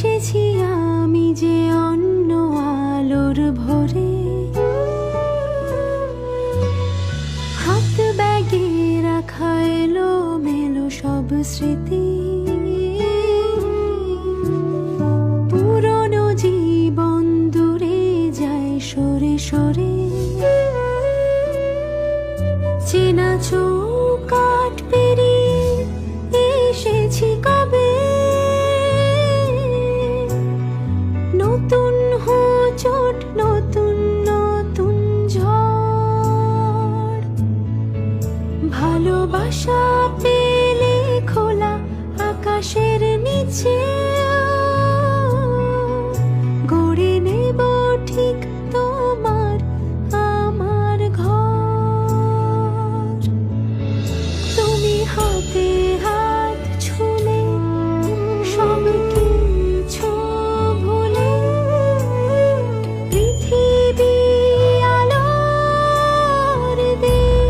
এসেছি আমি যে অন্য আলোর ভরে, হাত ব্যাগে রাখা এলো মেলো সব স্মৃতি, পুরনো জীবন দূরে যায় সরে সরে, চেনা চৌকাঠ পেরিয়ে এসেছি কবে, নতুন হোঁচট নতুন নতুন ঝড়, ভালোবাসা পেলে খোলা আকাশের নিচে গড়ে নেব ঠিক তোমার আমার ঘর। তুমি হাতে হাত ছুলে সব কিছু ভুলে, পৃথিবী আলোর দেশ,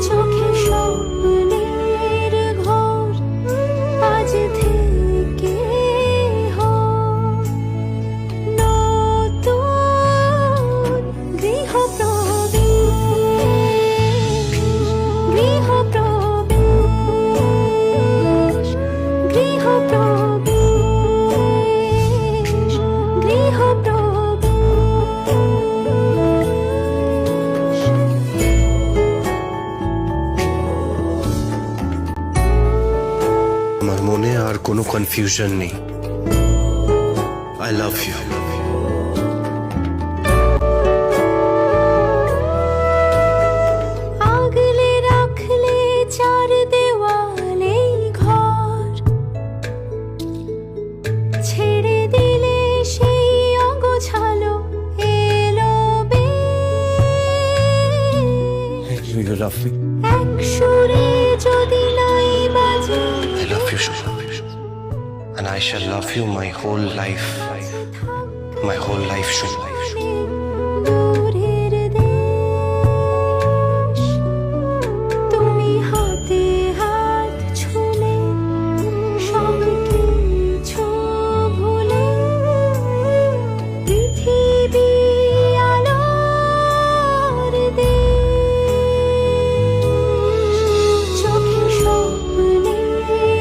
চোখে স্বপ্নের ঘর আজ থেকে হোক নতুন গৃহপ্রবেশ, গৃহপ্রবেশ, গৃহপ্রবেশ। আমার মনে আর কোনো কনফিউশন নেই। I love you. আগলে রাখলে চার দেওয়ালে ঘর, ছেড়ে দিলে সেই অগোছালো এলো বেশ, You love me. এক সুরে যদি নাই বাজে I love you, Shubha. And I shall love you my whole life. My whole life, Shubha.